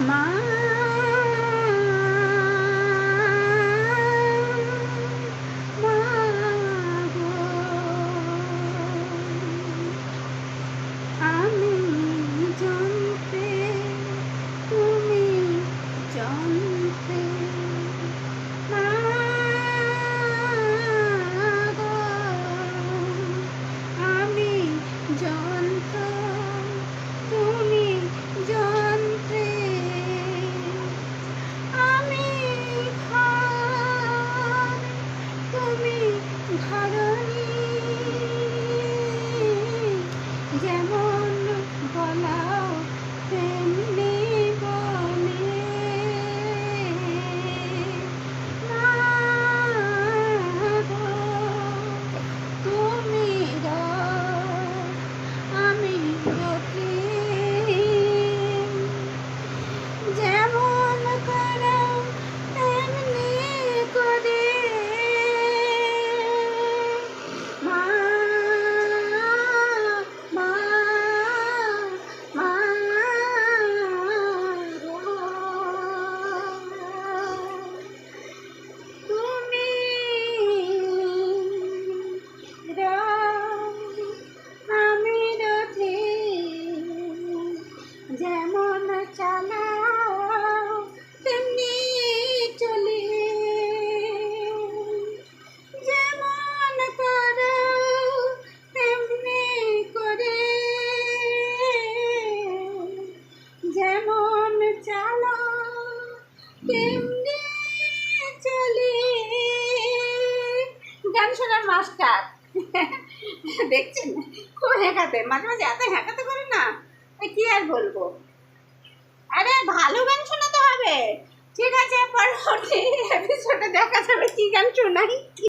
মা মা গো, আমি যন্ত্রে তুমি যন্ত্রে, মা গো, আমি যন্ত্র তুমি যন্ত্রে, আমি ঘর তুমি ধরণী, যেমন বলাও তেমনি বলে, মা গো, তুমি রথ আমি রথি, যেমন করো তেমনি করে, মা মা মা গো, তুমি রথ আমি রথি, যেমন চালাও তেমনি চলি, যেমন করো তেমনি করে, যেমন চালাও তেমনি চলি। গান শোনার মাস্টার দেখছেন, খুব হেঁকাতে, মাঝে মাঝে এত হেঁকাতে করে না, কি আর বলবো। আরে ভালো গান শোনাতে হবে। ঠিক আছে, পরবর্তী এপিসোডে দেখা যাবে কি গান শোনাই।